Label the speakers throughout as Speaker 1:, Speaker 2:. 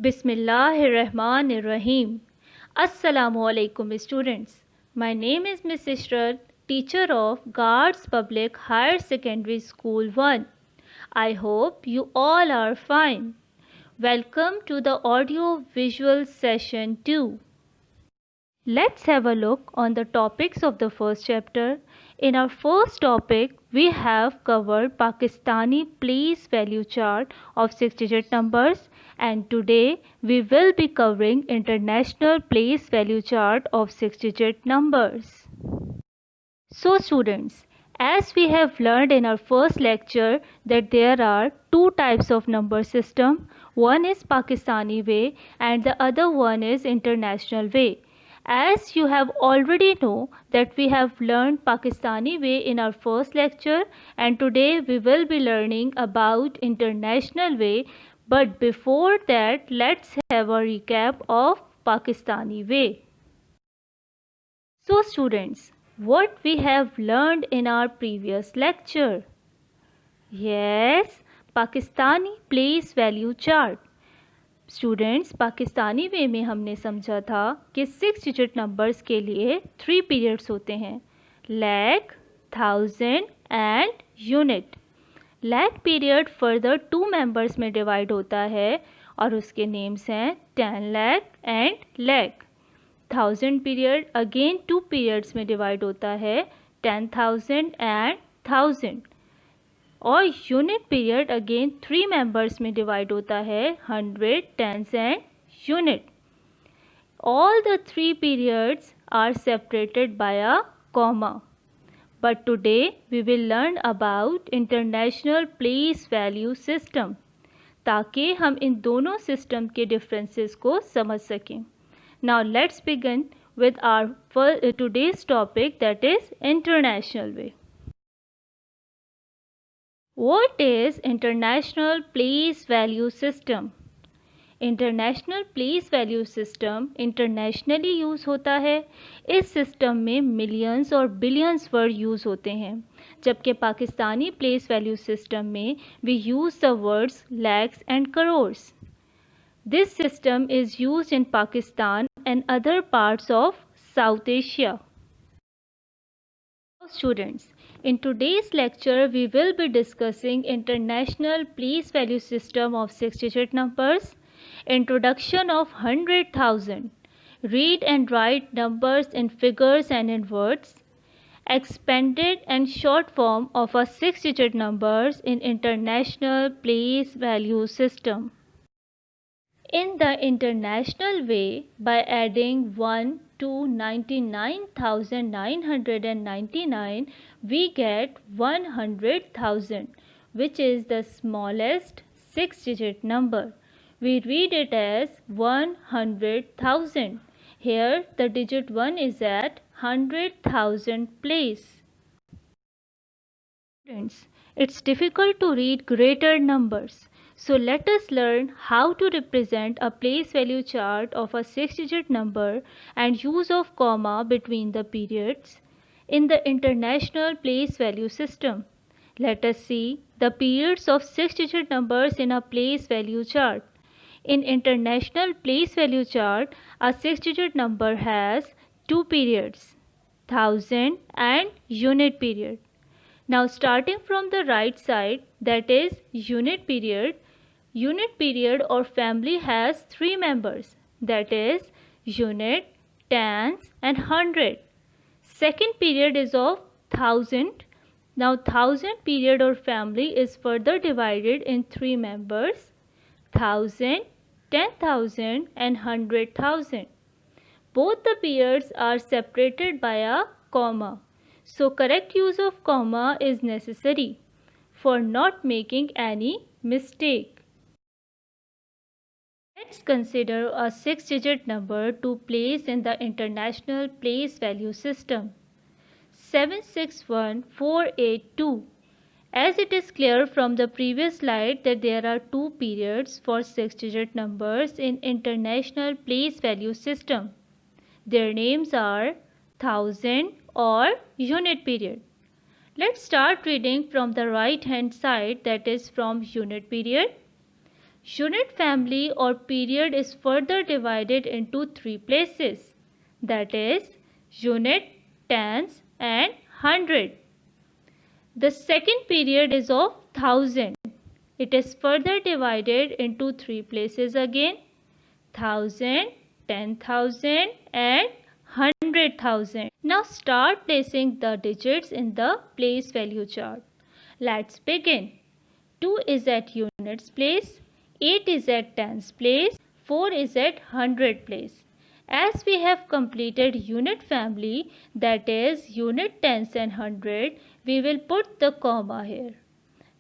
Speaker 1: Bismillahirrahmanirrahim. Assalamu alaikum students. My name is Miss Ishrat, teacher of Guards Public Higher Secondary School 1. I hope you all are fine. Welcome to the audio visual session 2. Let's have a look on the topics of the first chapter. In our first topic, we have covered Pakistani place value chart of 6-digit numbers, and today we will be covering international place value chart of 6-digit numbers. So students, as we have learned in our first lecture that there are two types of number system. One is Pakistani way and the other one is international way. As you have already know that we have learned Pakistani way in our first lecture, and today we will be learning about international way, but before that let's have a recap of Pakistani way. So students, what we have learned in our previous lecture? Yes, Pakistani place value chart. Students Pakistani way में हमने समझा था कि 6 digit numbers के लिए 3 periods होते हैं, lakh, thousand and unit. Lakh period further 2 members में डिवाइड होता है और उसके नेम्स हैं 10 lakh and lakh. Thousand period again 2 periods में डिवाइड होता है, 10,000 एंड थाउजेंड. और यूनिट पीरियड अगेन 3 मेंबर्स में डिवाइड होता है, 100, tens and unit. All the 3 periods are separated by a comma. But today we will learn about international place value system, ताकि हम इन दोनों सिस्टम के डिफरेंसेस को समझ सकें. Now let's begin with our today's topic, that is international way. What is international place value system? International place value system internationally use होता है. इस सिस्टम में मिलियंस और बिलियंस वर्ड यूज़ होते हैं, जबकि पाकिस्तानी प्लेस वैल्यू सिस्टम में we use the words lakhs and crores. This system is used in Pakistan and other parts of South Asia. Students, in today's lecture we will be discussing international place value system of 6-digit numbers, introduction of 100,000, read and write numbers in figures and in words, expanded and short form of a 6-digit numbers in international place value system. In the international way, by adding 1 to 99,999, we get 100,000, which is the smallest 6-digit number. We read it as 100,000. Here the digit 1 is at 100,000 place. Students, it's difficult to read greater numbers. So let us learn how to represent a place value chart of a 6-digit number and use of comma between the periods in the international place value system. Let us see the periods of 6-digit numbers in a place value chart. In international place value chart, a 6-digit number has 2 periods, thousand and unit period. Now starting from the right side, that is unit period. Unit period or family has 3 members, that is unit, tens and hundred. Second period is of thousand. Now thousand period or family is further divided in 3 members, thousand, 10,000 and 100,000. Both the periods are separated by a comma. So correct use of comma is necessary for not making any mistake. Let's consider a 6-digit number to place in the international place value system, 761482. As it is clear from the previous slide that there are 2 periods for 6-digit numbers in international place value system. Their names are thousand or unit period. Let's start reading from the right hand side, that is from unit period. Unit family or period is further divided into three places, that is unit, tens and hundred. The second period is of thousand. It is further divided into three places again, 1000, 10,000 and 100,000. Now start placing the digits in the place value chart. Let's begin. 2 is at units place, 8 is at tens place, 4 is at hundred place. As we have completed unit family, that is unit, tens and hundred, we will put the comma here.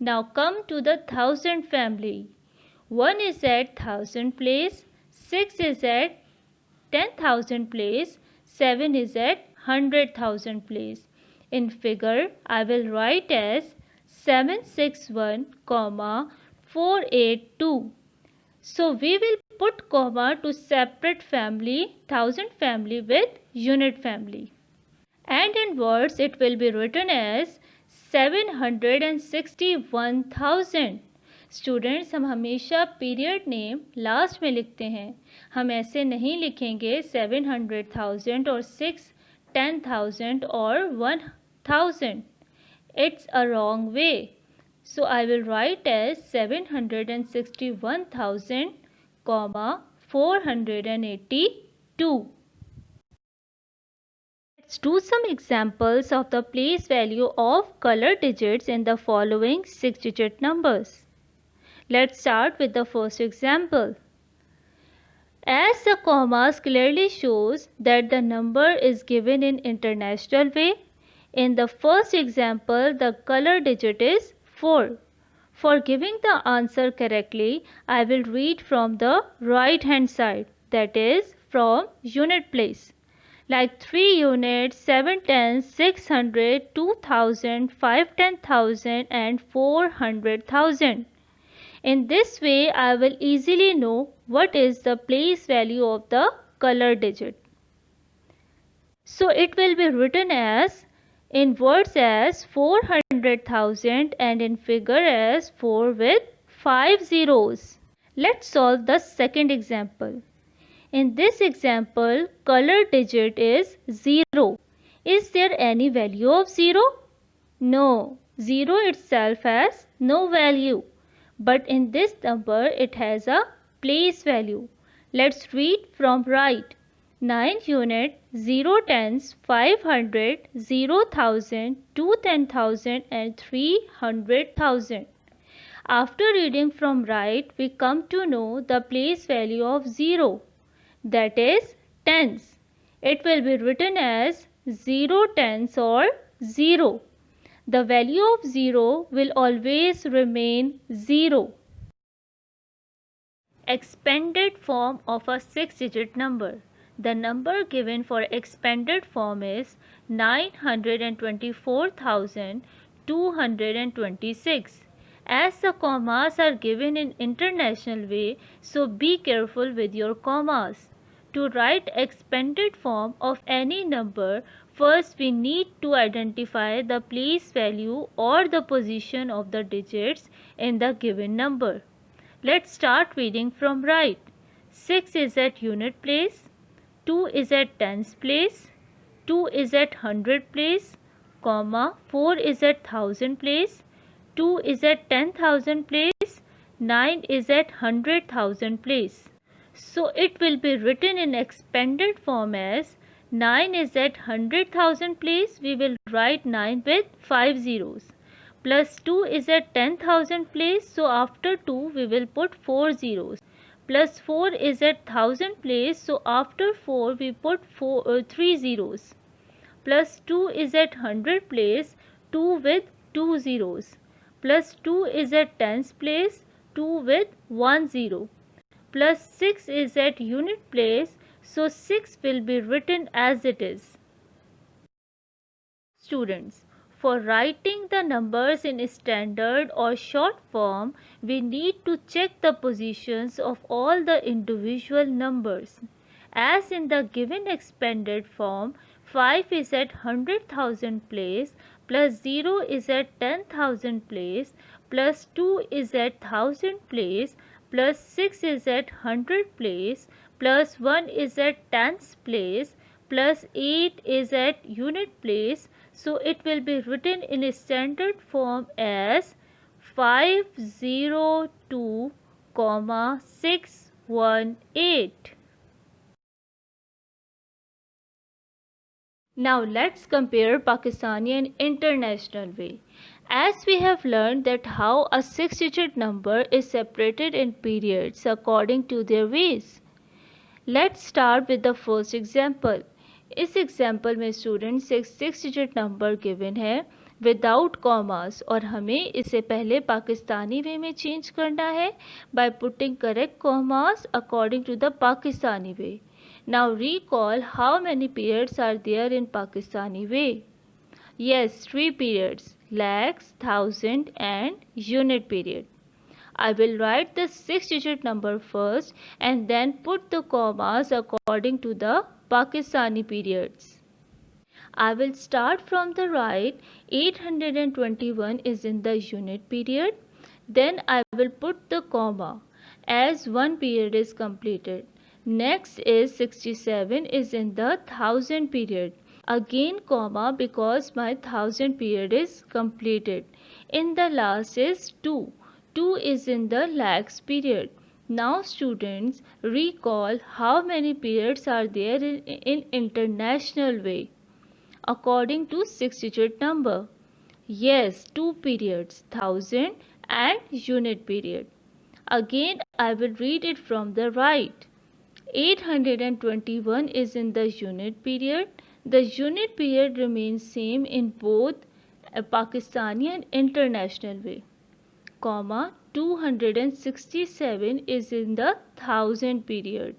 Speaker 1: Now come to the thousand family. 1 is at thousand place, 6 is at 10,000 place, 7 is at 100,000 place. In figure, I will write as 761, 482. So we will put comma to separate family, thousand family with unit family. And in words it will be written as 761,000. Students, हम हमेशा period name last में लिखते हैं. हम ऐसे नहीं लिखेंगे 700,000 और 6, 10,000 और 1,000. It's a wrong way. So I will write as 761,000, 482. Let's do some examples of the place value of color digits in the following 6-digit numbers. Let's start with the first example. As the commas clearly shows that the number is given in international way, in the first example the color digit is 4. For giving the answer correctly, I will read from the right hand side, that is from unit place. Like 3 units, 7 tens, 600, 2000, 5 10,000 and 400,000. In this way, I will easily know what is the place value of the color digit. So it will be written as in words as 400,000 and in figure as 4 with 5 zeros. Let's solve the second example. In this example, color digit is 0. Is there any value of 0? No, 0 itself has no value. But in this number, it has a place value. Let's read from right. 9 unit, 0 tens, 500, 0,000, 2 10,000 and 300,000. After reading from right, we come to know the place value of 0. That is tens. It will be written as 0 tens or 0. The value of 0 will always remain 0. Expanded form of a 6-digit number. The number given for expanded form is 924,226. As the commas are given in international way, so be careful with your commas. To write expanded form of any number, first we need to identify the place value or the position of the digits in the given number. Let's start reading from right. 6 is at unit place, 2 is at tens place, 2 is at hundred place, 4 is at thousand place, 2 is at 10,000 place, 9 is at 100,000 place. So it will be written in expanded form as 9 is at 100,000 place. We will write 9 with 5 zeros. Plus 2 is at 10,000 place. So after 2 we will put 4 zeros. Plus 4 is at 1000 place. So after 4 we put 3 zeros. Plus 2 is at 100 place. 2 with 2 zeros. Plus 2 is at tens place. 2 with 1 zero. Plus 6 is at unit place, so 6 will be written as it is. Students, for writing the numbers in standard or short form, we need to check the positions of all the individual numbers. As in the given expanded form, 5 is at 100,000 place, plus 0 is at 10,000 place, plus 2 is at 1000 place, plus 6 is at 100 place plus 1 is at tens place plus 8 is at unit place. So it will be written in a standard form as 502, 618. Now let's compare Pakistani and international way. As we have learned that how a 6-digit number is separated in periods according to their ways. Let's start with the first example. इस example में students एक 6-digit number given है without commas और हमें इसे पहले Pakistani way में change करना है by putting correct commas according to the Pakistani way. Now recall how many periods are there in Pakistani way. Yes, 3 periods: lakhs, thousand and unit period. I will write the 6-digit number first and then put the commas according to the Pakistani periods. I will start from the right. 821 is in the unit period. Then I will put the comma as one period is completed. Next is 67 is in the thousand period. Again comma because my thousand period is completed. In the last is 2. 2 is in the lakhs period. Now students, recall how many periods are there in international way according to 6-digit number. Yes, 2 periods, thousand and unit period. Again I will read it from the right. 821 is in the unit period. The unit period remains same in both Pakistani and international way. Comma 267 is in the thousand period.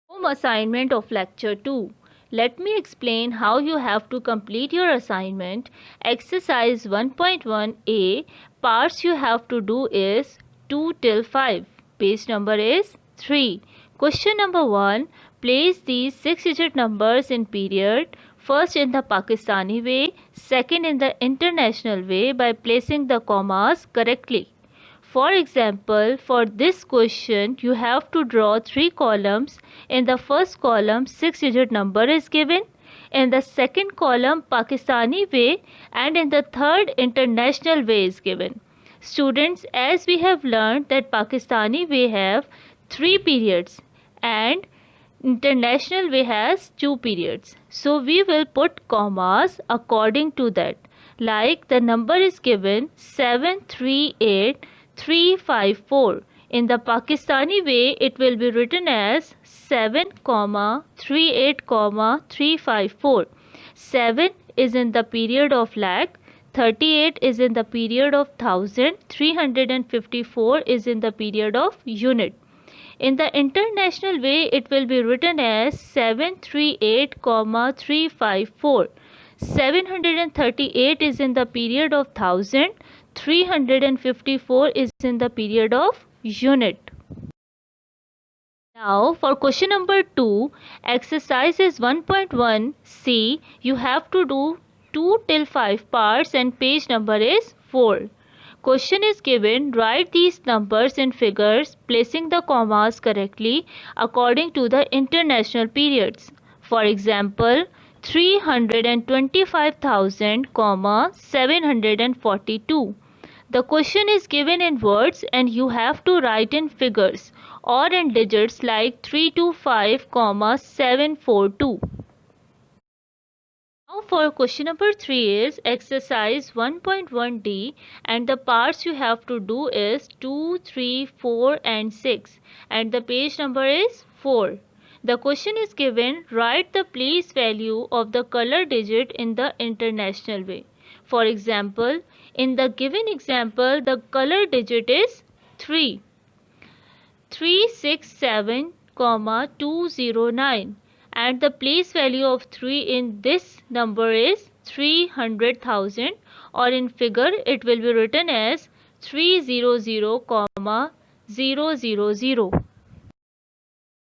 Speaker 1: Home assignment of lecture 2. Let me explain how you have to complete your assignment. Exercise 1.1a. Parts you have to do is 2 till 5. Page number is 3. Question number 1. Place these 6-digit numbers in period. First in the Pakistani way, second in the international way by placing the commas correctly. For example, for this question, you have to draw 3 columns. In the first column, 6-digit number is given. In the second column, Pakistani way, and in the third, international way is given. Students, as we have learned that Pakistani way have 3 periods and international way has 2 periods. So we will put commas according to that. Like the number is given 738354. In the Pakistani way, it will be written as 7,38,354. 7 is in the period of lakh, 38 is in the period of thousand, 354 is in the period of unit. In the international way, it will be written as 738,354. 738 is in the period of thousand, 354 is in the period of unit. Now for question number 2, exercise is 1.1c. You have to do 2 till 5 parts and page number is 4. Question is given, write these numbers in figures, placing the commas correctly according to the international periods. For example, 325,742. The question is given in words and you have to write in figures or in digits like 325,742. Now for question number 3 is exercise 1.1d and the parts you have to do is 2, 3, 4 and 6 and the page number is 4. The question is given, write the place value of the color digit in the international way. For example, in the given example, the color digit is 3. 367,209 and the place value of 3 in this number is 300,000 or in figure it will be written as 300,000.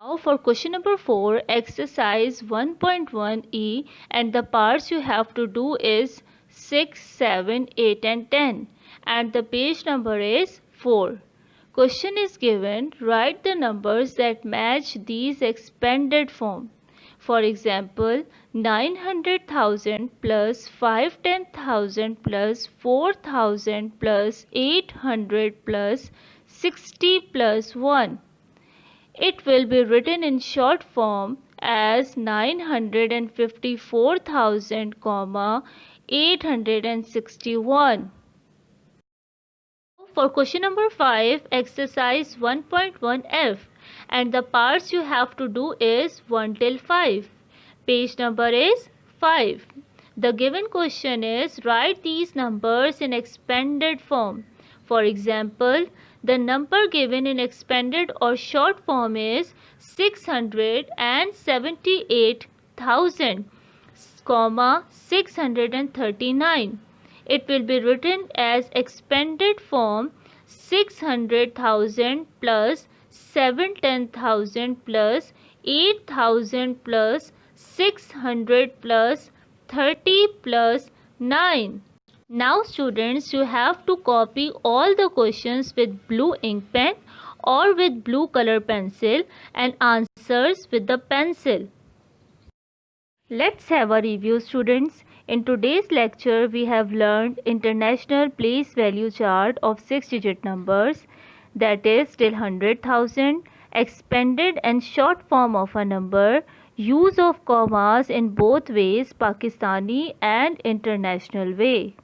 Speaker 1: Now for question number 4, exercise 1.1e and the parts you have to do is 6, 7, 8 and 10 and the page number is 4. Question is given, write the numbers that match these expanded form. For example, 900,000 plus 510,000 plus 4,000 plus 800 plus 60 plus 1. It will be written in short form as 954,000, 861. For question number 5, exercise 1.1f, and the parts you have to do is 1 till 5. Page number is 5. The given question is, write these numbers in expanded form. For example, the number given in expanded or short form is 678,000, 639. It will be written as expanded form 600,000 plus 710,000 plus 8,000 plus 600 plus 30 plus 9. Now students, you have to copy all the questions with blue ink pen or with blue color pencil and answers with the pencil. Let's have a review, students. In today's lecture, we have learned international place value chart of 6-digit numbers, that is till 100,000, expanded and short form of a number, use of commas in both ways, Pakistani and international way.